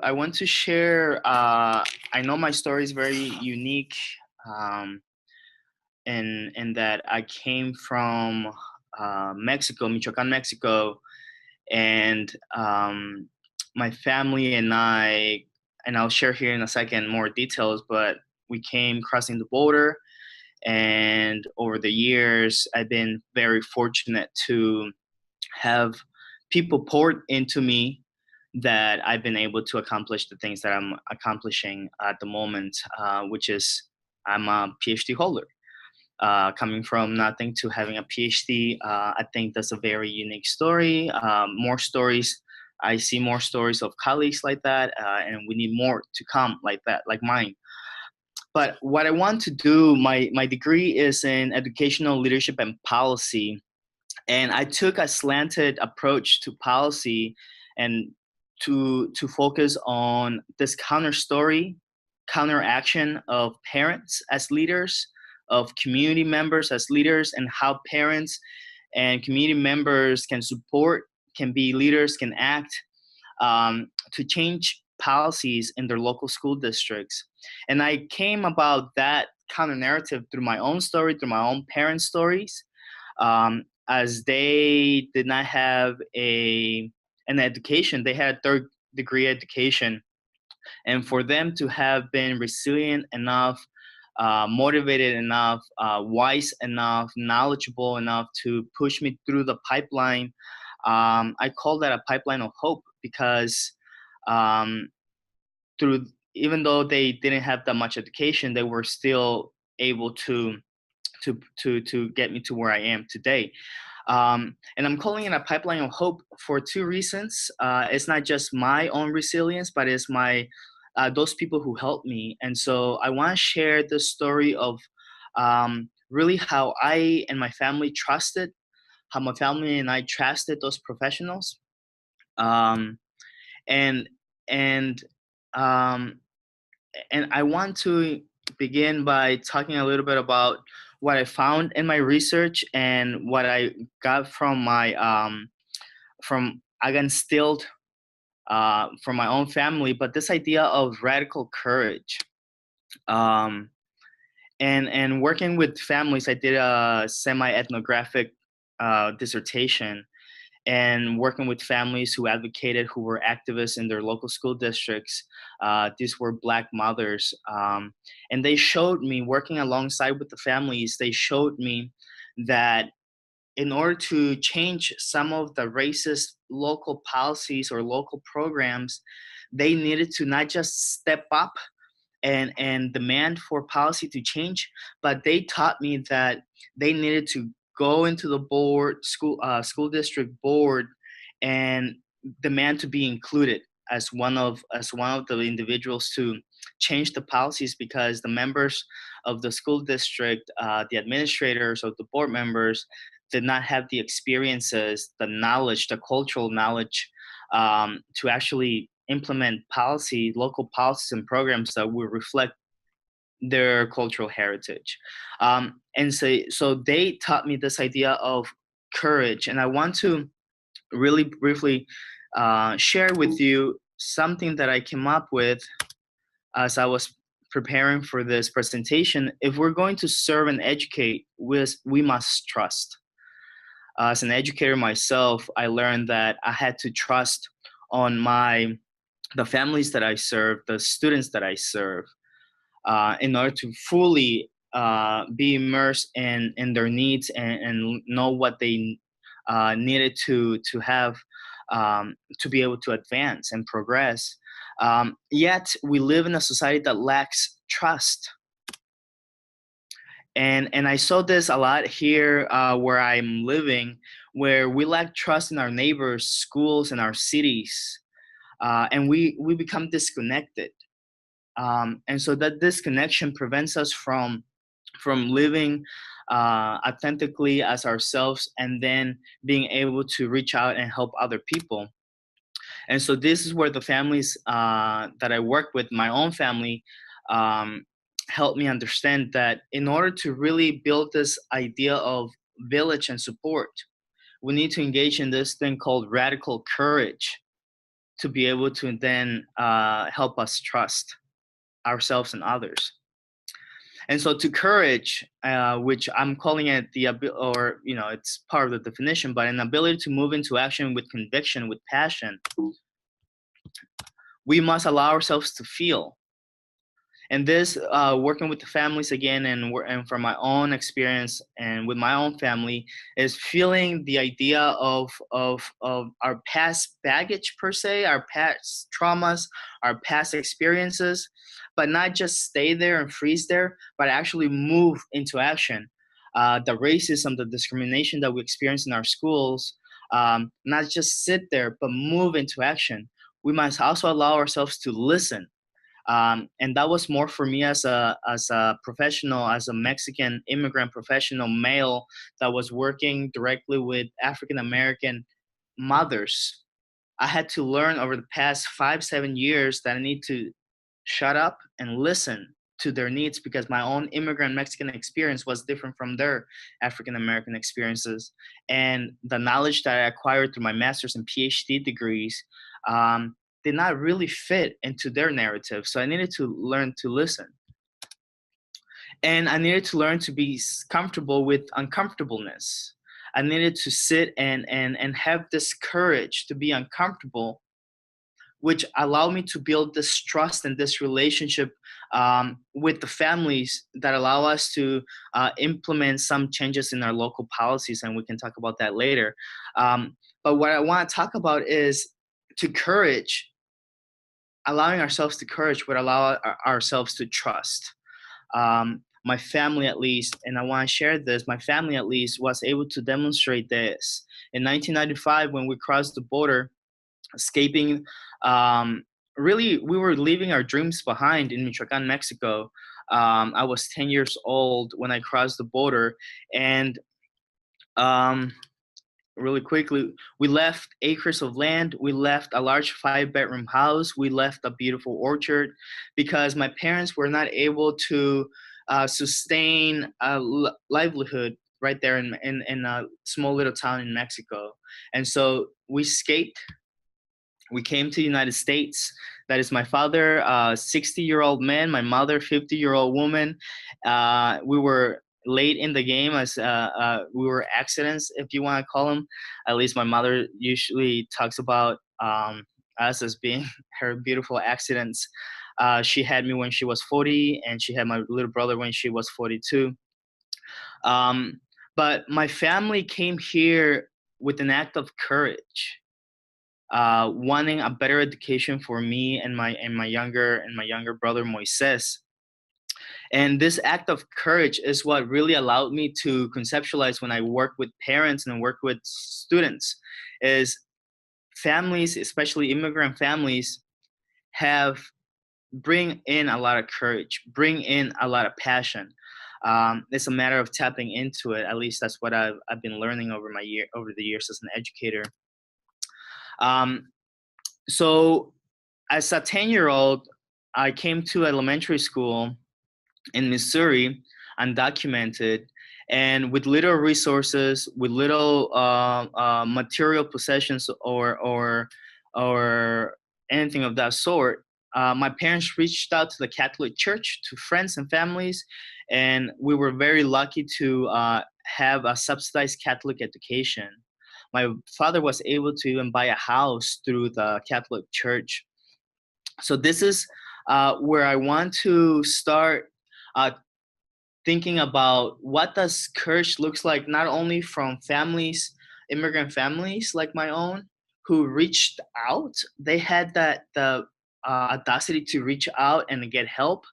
I want to share. I know my story is very unique, um, in that I came from Mexico, Michoacán, Mexico, and my family and I, and I'll share here in a second more details. But we came crossing the border, and over the years, I've been very fortunate to have people poured into me that I've been able to accomplish the things that I'm accomplishing at the moment, which is I'm a PhD holder. Coming from nothing to having a PhD, I think that's a very unique story. More stories, I see more stories of colleagues like that, and we need more to come like that, like mine. But what I want to do, my degree is in educational leadership and policy, and I took a slanted approach to policy and to focus on this counter story, counter action of parents as leaders, of community members as leaders, and how parents and community members can support, can be leaders, can act to change policies in their local school districts. And I came about that counter narrative through my own story, through my own parents' stories, as they did not have an education. They had a third degree education, and for them to have been resilient enough, motivated enough, wise enough, knowledgeable enough to push me through the pipeline. I call that a pipeline of hope because um, through, even though they didn't have that much education, they were still able to get me to where I am today. And I'm calling it a pipeline of hope for two reasons. It's not just my own resilience, but it's my those people who helped me. And so I want to share the story of really how I and my family trusted, how my family and I trusted those professionals, um, and and um, and I want to begin by talking a little bit about what I found in my research and what I got from my from I got instilled from my own family. But this idea of radical courage, um, and working with families, I did a semi-ethnographic dissertation, and working with families who advocated, who were activists in their local school districts. These were Black mothers. And they showed me, working alongside with the families, they showed me that in order to change some of the racist local policies or local programs, they needed to not just step up and demand for policy to change, but they taught me that they needed to go into the school district board and demand to be included as one of the individuals to change the policies, because the members of the school district, the administrators of the board members, did not have the experiences, the knowledge, the cultural knowledge, to actually implement policy, local policies and programs that will reflect their cultural heritage. And so they taught me this idea of courage. And I want to really briefly share with you something that I came up with as I was preparing for this presentation. If we're going to serve and educate, we must trust. As an educator myself, I learned that I had to trust on the families that I serve, the students that I serve, in order to fully be immersed in their needs and know what they needed to have, to be able to advance and progress. Yet we live in a society that lacks trust. And I saw this a lot here where I'm living, where we lack trust in our neighbors, schools, and our cities, and we become disconnected. And so that disconnection prevents us from living authentically as ourselves, and then being able to reach out and help other people. And so this is where the families that I work with, my own family, um, helped me understand that in order to really build this idea of village and support, we need to engage in this thing called radical courage. to be able to then help us trust ourselves and others. And so to courage, which I'm calling it or, it's part of the definition, but an ability to move into action with conviction, with passion, we must allow ourselves to feel. And this, working with the families again, and from my own experience and with my own family, is feeling the idea of our past baggage per se, our past traumas, our past experiences, but not just stay there and freeze there, but actually move into action. The racism, the discrimination that we experience in our schools, not just sit there, but move into action. We must also allow ourselves to listen. And that was more for me as a professional, as a Mexican immigrant professional male that was working directly with African American mothers. I had to learn over the past 5-7 years that I need to shut up and listen to their needs, because my own immigrant Mexican experience was different from their African American experiences. And the knowledge that I acquired through my master's and PhD degrees did not really fit into their narrative. So I needed to learn to listen. And I needed to learn to be comfortable with uncomfortableness. I needed to sit and have this courage to be uncomfortable, which allowed me to build this trust and this relationship with the families that allow us to implement some changes in our local policies. And we can talk about that later. But what I want to talk about is to courage. Allowing ourselves to courage would allow ourselves to trust. My family, at least, and I want to share this, my family, at least, was able to demonstrate this. In 1995, when we crossed the border, escaping, really, we were leaving our dreams behind in Michoacán, Mexico. I was 10 years old when I crossed the border, and really quickly, we left acres of land. We left a large 5-bedroom house. We left a beautiful orchard, because my parents were not able to sustain a livelihood right there in a small little town in Mexico. And so we escaped. We came to the United States. That is my father, a 60-year-old man, my mother, 50-year-old woman. We were late in the game, as we were accidents, if you want to call them. At least my mother usually talks about us as being her beautiful accidents. She had me when she was 40, and she had my little brother when she was 42. But my family came here with an act of courage, wanting a better education for me and my younger brother Moises. And this act of courage is what really allowed me to conceptualize when I work with parents and work with students, is families, especially immigrant families, bring in a lot of courage, bring in a lot of passion. It's a matter of tapping into it. At least that's what I've been learning over the years as an educator. So as a 10-year-old, I came to elementary school in Missouri, undocumented, and with little resources, with little material possessions or anything of that sort. My parents reached out to the Catholic Church, to friends and families, and we were very lucky to have a subsidized Catholic education. My father was able to even buy a house through the Catholic Church. So this is where I want to start thinking about what does courage looks like, not only from families, immigrant families like my own, who reached out. They had the audacity to reach out and get help.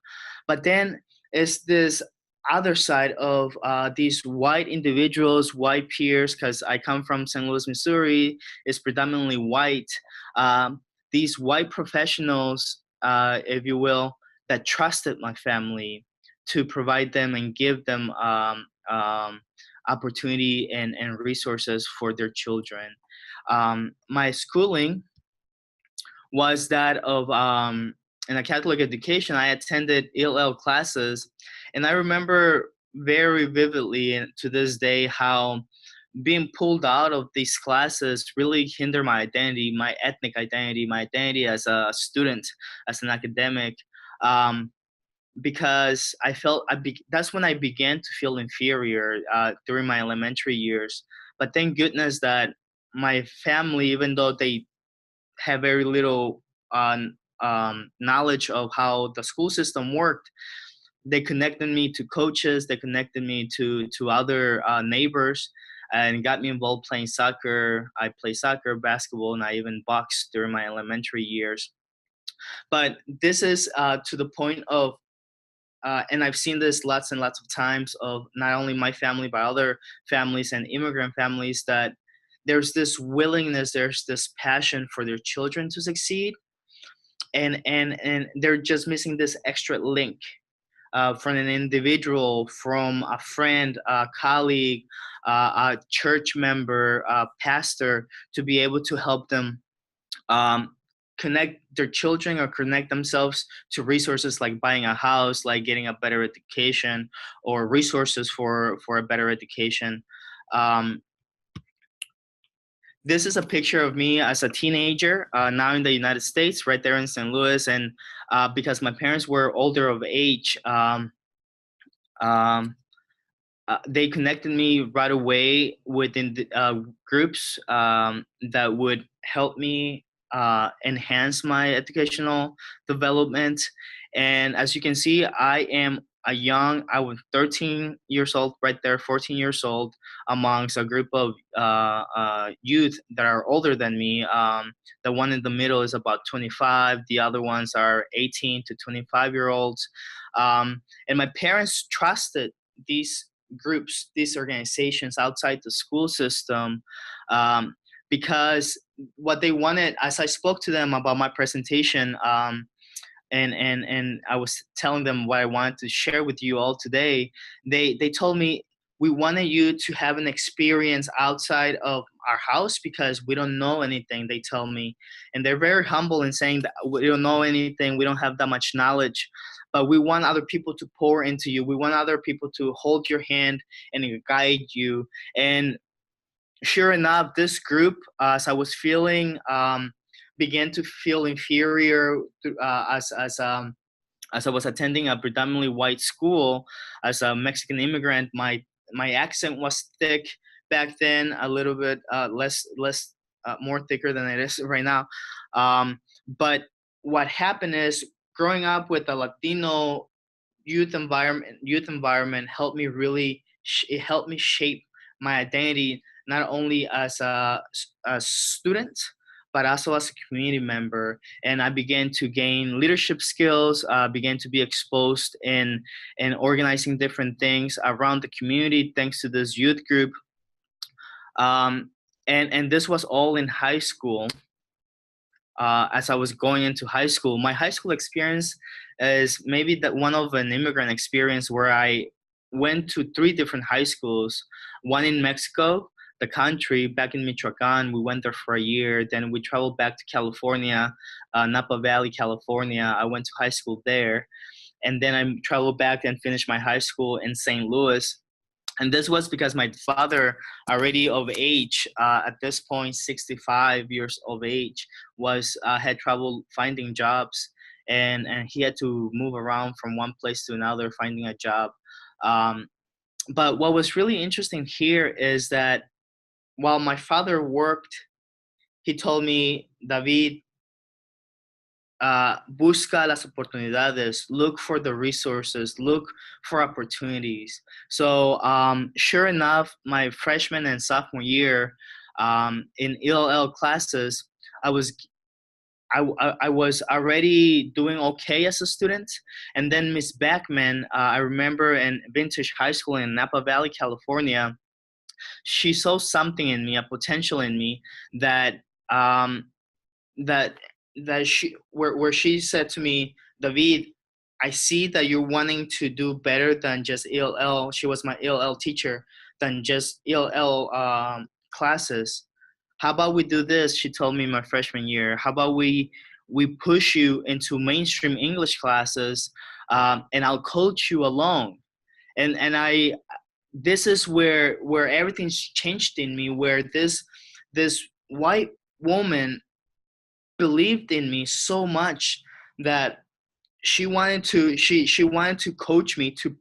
But then is this other side of these white individuals, white peers, because I come from St. Louis, Missouri, is predominantly white. These white professionals, if you will, that trusted my family to provide them and give them opportunity and resources for their children. My schooling was that of in a Catholic education. I attended ELL classes, and I remember very vividly to this day how being pulled out of these classes really hindered my identity, my ethnic identity, my identity as a student, as an academic. Um, because I felt that's when I began to feel inferior during my elementary years. But thank goodness that my family, even though they have very little knowledge of how the school system worked, they connected me to coaches. They connected me to other neighbors, and got me involved playing soccer. I played soccer, basketball, and I even boxed during my elementary years. But this is to the point of and I've seen this lots and lots of times of not only my family but other families and immigrant families, that there's this willingness, there's this passion for their children to succeed, and they're just missing this extra link from an individual, from a friend, a colleague, a church member, a pastor, to be able to help them um, connect their children or connect themselves to resources like buying a house, like getting a better education, or resources for a better education. Um, this is a picture of me as a teenager, now in the United States, right there in St. Louis. And because my parents were older of age, um, they connected me right away within the, groups that would help me enhance my educational development. And as you can see, I was 13 years old, right there, 14 years old, amongst a group of youth that are older than me. The one in the middle is about 25. The other ones are 18 to 25-year-olds. And my parents trusted these groups, these organizations outside the school system, because what they wanted, as I spoke to them about my presentation, and I was telling them what I wanted to share with you all today, they told me, we wanted you to have an experience outside of our house because we don't know anything, they tell me. And they're very humble in saying that we don't know anything, we don't have that much knowledge, but we want other people to pour into you. We want other people to hold your hand and guide you. And sure enough, this group, as I was feeling, began to feel inferior as I was attending a predominantly white school. As a Mexican immigrant, my accent was thick back then, a little bit less more thicker than it is right now. But what happened is, growing up with a Latino youth environment helped me really. It helped me shape my identity, not only as a student, but also as a community member. And I began to gain leadership skills, began to be exposed in organizing different things around the community thanks to this youth group. Um, and this was all in high school. As I was going into high school, my high school experience is maybe that one of an immigrant experience, where I went to three different high schools, one in Mexico, the country, back in Michoacán. We went there for a year. Then we traveled back to California, Napa Valley, California. I went to high school there. And then I traveled back and finished my high school in St. Louis. And this was because my father, already of age, at this point, 65 years of age, was had trouble finding jobs, and he had to move around from one place to another finding a job. Um, but what was really interesting here is that while my father worked, he told me, David, busca las oportunidades, look for the resources, look for opportunities. So sure enough, my freshman and sophomore year, in ELL classes, I was I was already doing okay as a student. And then Miss Backman, I remember in Vintage High School in Napa Valley, California, she saw something in me, a potential in me, that um, that where she said to me, David, I see that you're wanting to do better than just ELL. She was my ELL teacher, than just ELL classes. How about we do this? She told me my freshman year. How about we push you into mainstream English classes, and I'll coach you along. And this is where everything's changed in me, where this white woman believed in me so much that she wanted to coach me, to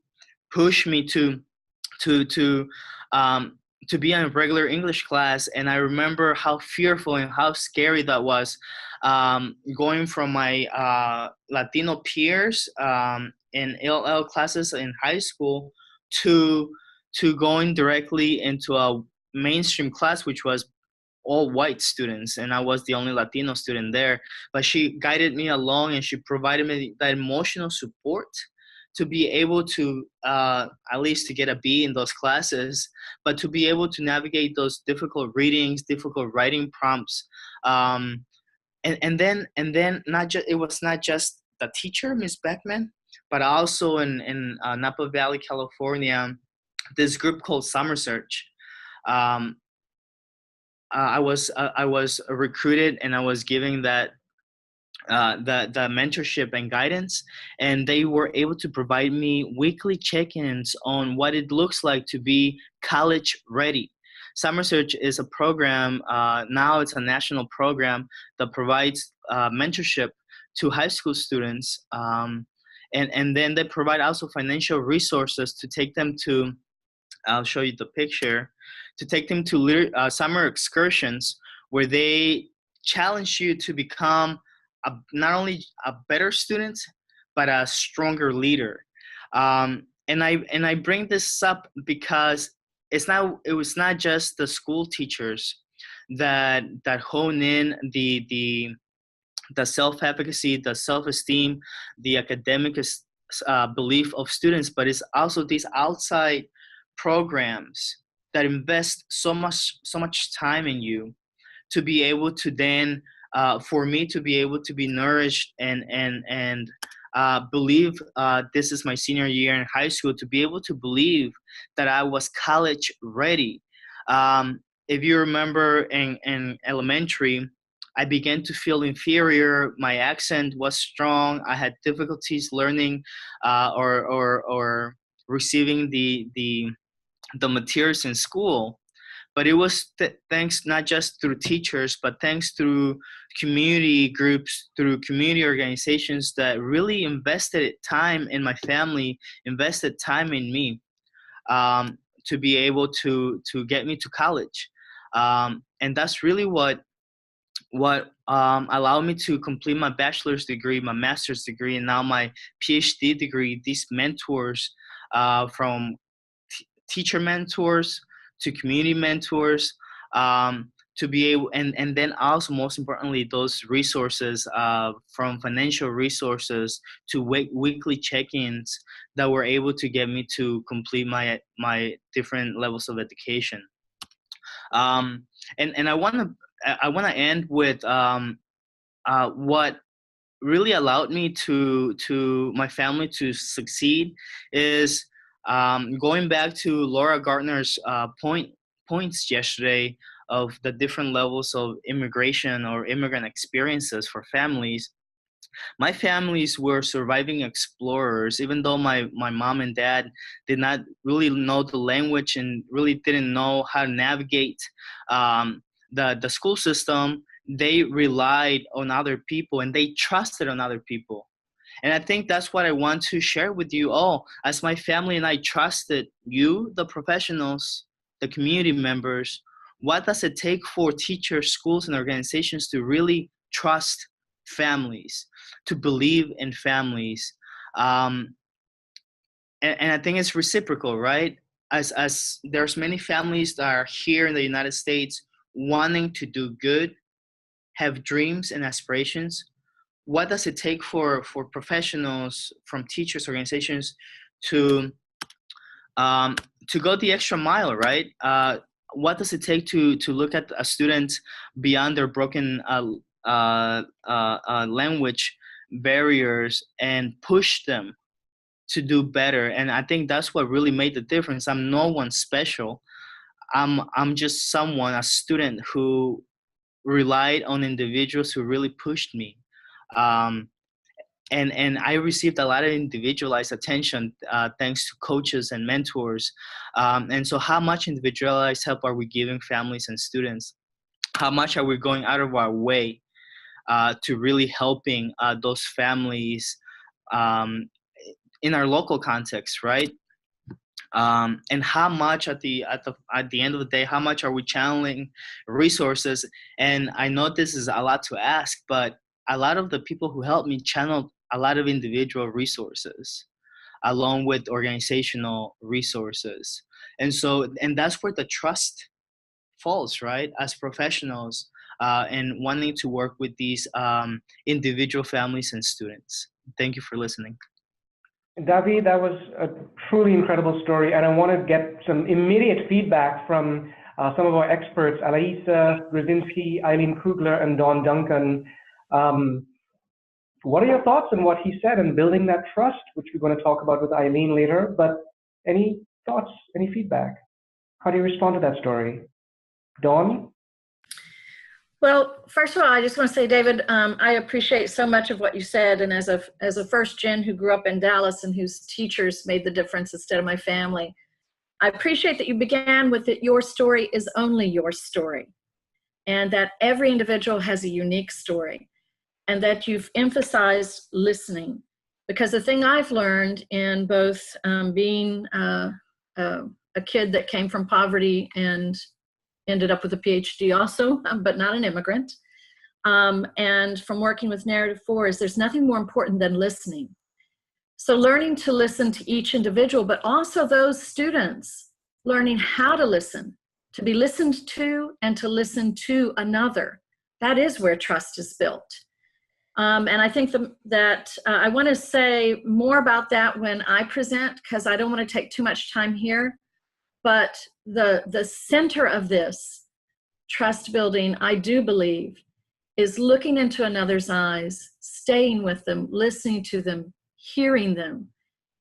push me to to um to be in a regular English class. And I remember how fearful and how scary that was, going from my Latino peers in LL classes in high school to going directly into a mainstream class, which was all white students, and I was the only Latino student there. But she guided me along, and she provided me that emotional support to be able to at least to get a B in those classes, but to be able to navigate those difficult readings, difficult writing prompts. And then not just, it was not just the teacher, Miss Beckman, but also in Napa Valley, California, this group called Summer Search. Um, I was recruited, and I was giving that the mentorship and guidance, and they were able to provide me weekly check-ins on what it looks like to be college ready. Summer Search is a program, now it's a national program that provides mentorship to high school students, and then they provide also financial resources to take them to, I'll show you the picture, to take them to summer excursions where they challenge you to become not only a better student, but a stronger leader. And I bring this up because it was not just the school teachers that hone in the self-efficacy, the self-esteem, the academic belief of students, but it's also these outside programs that invest so much time in you to be able to then, for me to be able to be nourished and believe, this is my senior year in high school, to be able to believe that I was college ready. If you remember in elementary, I began to feel inferior. My accent was strong. I had difficulties learning or receiving the materials in school. But it was thanks not just through teachers, but thanks through community groups, through community organizations that really invested time in my family, invested time in me, to be able to get me to college. And that's really what allowed me to complete my bachelor's degree, my master's degree, and now my PhD degree. These mentors, from teacher mentors to community mentors, to be able, and then also most importantly, those resources, from financial resources to weekly check-ins that were able to get me to complete my different levels of education. And I want to end with what really allowed me to my family to succeed is, going back to Laura Gardner's points yesterday of the different levels of immigration or immigrant experiences for families. My families were surviving explorers, even though my mom and dad did not really know the language and really didn't know how to navigate the school system. They relied on other people and they trusted on other people. And I think that's what I want to share with you all. As my family and I trusted you, the professionals, the community members, what does it take for teachers, schools, and organizations to really trust families, to believe in families? Um, and I think it's reciprocal, right? As there's many families that are here in the United States wanting to do good, have dreams and aspirations. What does it take for professionals, from teachers, organizations, to to go the extra mile, right? What does it take to look at a student beyond their broken language barriers and push them to do better? And I think that's what really made the difference. I'm no one special. I'm just someone, a student who relied on individuals who really pushed me. Um, and I received a lot of individualized attention thanks to coaches and mentors. And so how much individualized help are we giving families and students? How much are we going out of our way to really helping those families um, in our local context, right? And how much at the end of the day, how much are we channeling resources? And I know this is a lot to ask, but a lot of the people who helped me channel a lot of individual resources along with organizational resources. And that's where the trust falls, right? As professionals and wanting to work with these individual families and students. Thank you for listening. David, that was a truly incredible story, and I want to get some immediate feedback from some of our experts, Alaisa Grzinski, Eileen Kugler, and Dawn Duncan. What are your thoughts on what he said and building that trust, which we're going to talk about with Eileen later? But any thoughts, any feedback? How do you respond to that story? Dawn? Well, first of all, I just want to say, David, I appreciate so much of what you said. And as a first gen who grew up in Dallas and whose teachers made the difference instead of my family, I appreciate that you began with that your story is only your story, and that every individual has a unique story, and that you've emphasized listening. Because the thing I've learned in both being a kid that came from poverty and ended up with a PhD also, but not an immigrant. And from working with Narrative 4 is there's nothing more important than listening. So learning to listen to each individual, but also those students learning how to listen, to be listened to and to listen to another. That is where trust is built. And I think that I want to say more about that when I present, because I don't want to take too much time here. But the center of this trust building, I do believe, is looking into another's eyes, staying with them, listening to them, hearing them,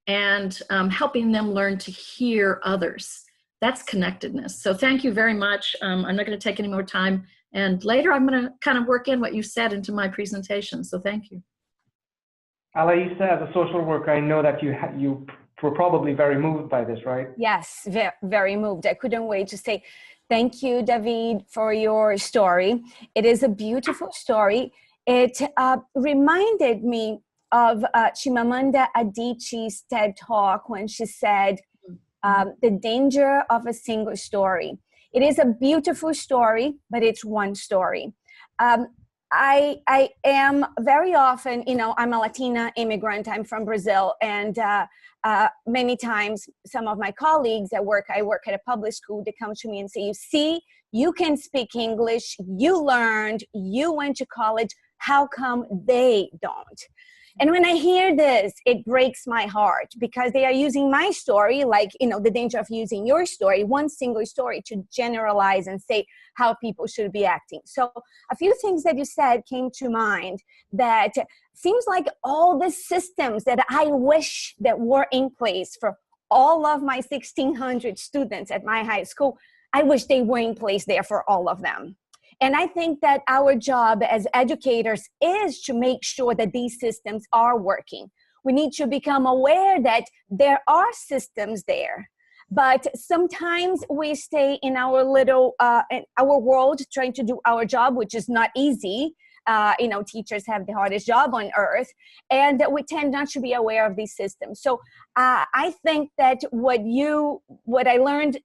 and helping them learn to hear others. That's connectedness. So thank you very much. I'm not going to take any more time. And later I'm going to kind of work in what you said into my presentation. So thank you. Alaisa, as a social worker, I know that you were probably very moved by this, right? Yes, very moved. I couldn't wait to say thank you, David, for your story. It is a beautiful story. It reminded me of Chimamanda Adichie's TED Talk when she said, the danger of a single story. It is a beautiful story, but it's one story. I am very often, I'm a Latina immigrant. I'm from Brazil, and many times some of my colleagues I work at a public school, they come to me and say, you see, you can speak English, you learned, you went to college, how come they don't? And when I hear this, it breaks my heart, because they are using my story, like, the danger of using your story, one single story, to generalize and say how people should be acting. So a few things that you said came to mind that seems like all the systems that I wish that were in place for all of my 1,600 students at my high school, I wish they were in place there for all of them. And I think that our job as educators is to make sure that these systems are working. We need to become aware that there are systems there, but sometimes we stay in our little, in our world trying to do our job, which is not easy. Teachers have the hardest job on earth, and we tend not to be aware of these systems. So I think that what I learned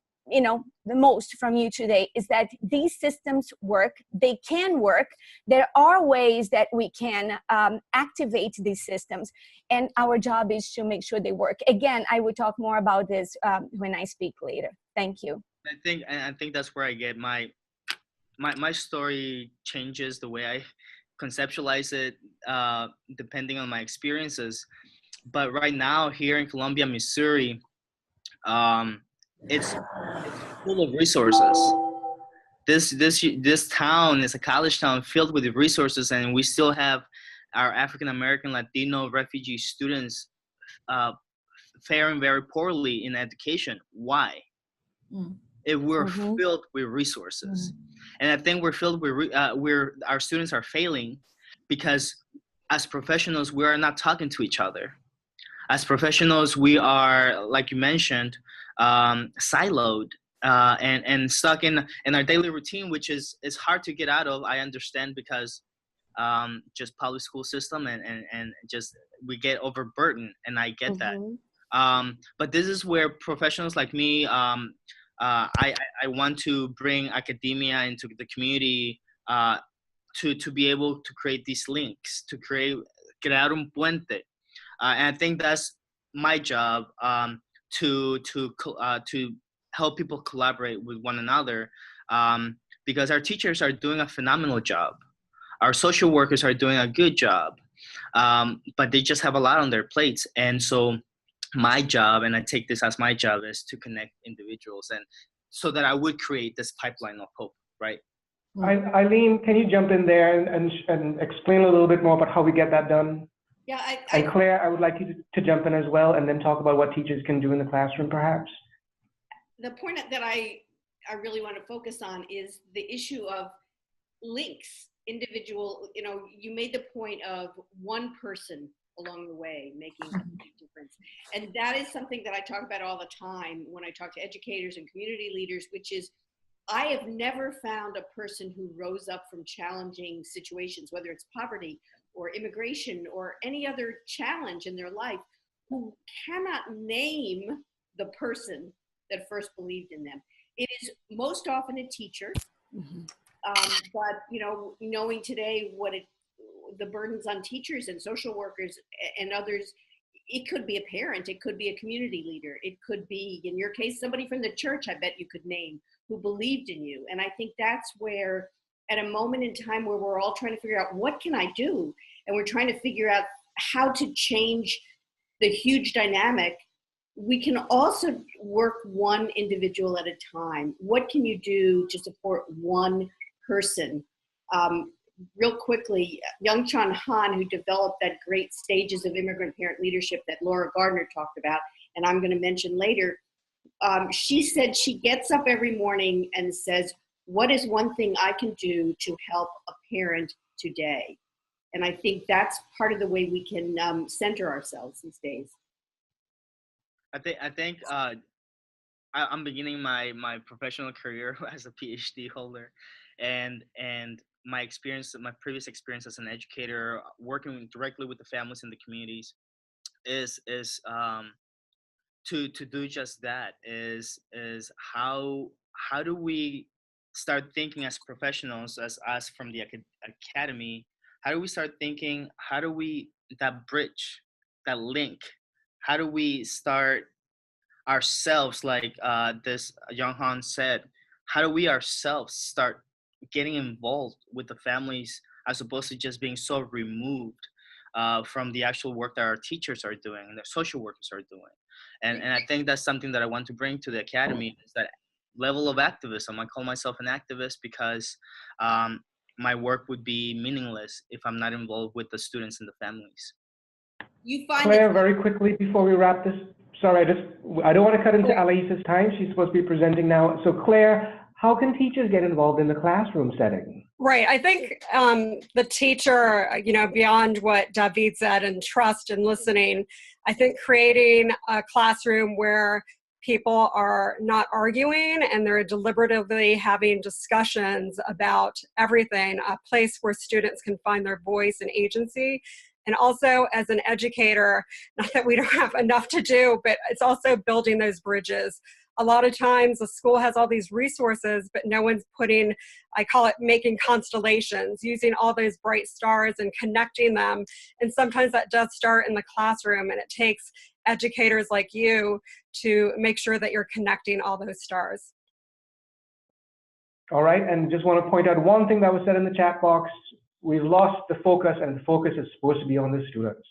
the most from you today is that these systems work. They can work. There are ways that we can activate these systems, and our job is to make sure they work. Again, I will talk more about this when I speak later. Thank you. I think that's where I get my story changes the way I conceptualize it depending on my experiences. But right now here in Columbia, Missouri, it's full of resources. This town is a college town filled with resources, and we still have our African American, Latino, refugee students faring very poorly in education. Why? If we're filled with resources, and I think we're filled with our students are failing because as professionals, we are not talking to each other. As professionals, we are, like you mentioned, siloed and stuck in our daily routine, which is hard to get out of. I understand, because just public school system and just we get overburdened, and I get that. But this is where professionals like me, I want to bring academia into the community, to be able to create these links, to crear un puente. And I think that's my job, to help people collaborate with one another, because our teachers are doing a phenomenal job. Our social workers are doing a good job, but they just have a lot on their plates. And so my job, and I take this as my job, is to connect individuals, and so that I would create this pipeline of hope, right? Eileen, can you jump in there and explain a little bit more about how we get that done? Yeah, and Claire, I would like you to jump in as well, and then talk about what teachers can do in the classroom, perhaps. The point that I really want to focus on is the issue of links, individual, you made the point of one person along the way making a big difference. And that is something that I talk about all the time when I talk to educators and community leaders, which is, I have never found a person who rose up from challenging situations, whether it's poverty or immigration or any other challenge in their life, who cannot name the person that first believed in them. It is most often a teacher, but knowing today the burdens on teachers and social workers and others, it could be a parent, it could be a community leader, it could be, in your case, somebody from the church, I bet you could name, who believed in you. And I think that's where, at a moment in time where we're all trying to figure out, what can I do? And we're trying to figure out how to change the huge dynamic. We can also work one individual at a time. What can you do to support one person? Real quickly, Young-Chan Han, who developed that great Stages of Immigrant Parent Leadership that Laura Gardner talked about, and I'm going to mention later, she said she gets up every morning and says, what is one thing I can do to help a parent today? And I think that's part of the way we can center ourselves these days. I think I'm beginning my professional career as a PhD holder, and my previous experience as an educator, working directly with the families in the communities, is to do just that. Is how do we start thinking as professionals, as us from the academy? How do we start thinking? How do we, that bridge, that link? How do we start ourselves, like this Young Han said? How do we ourselves start getting involved with the families, as opposed to just being so removed from the actual work that our teachers are doing and the social workers are doing? And I think that's something that I want to bring to the academy, is that level of activism. I call myself an activist because my work would be meaningless if I'm not involved with the students and the families. Claire, very quickly before we wrap this, sorry, I don't want to cut into Alaisa's time. She's supposed to be presenting now. So Claire, how can teachers get involved in the classroom setting? Right. I think the teacher, beyond what David said, and trust and listening, I think creating a classroom where people are not arguing and they're deliberatively having discussions about everything, a place where students can find their voice and agency. And also, as an educator, not that we don't have enough to do, but it's also building those bridges. A lot of times the school has all these resources, but no one's putting, I call it making constellations, using all those bright stars and connecting them. And sometimes that does start in the classroom, and it takes educators like you to make sure that you're connecting all those stars. All right, and just want to point out one thing that was said in the chat box. We've lost the focus, and the focus is supposed to be on the students.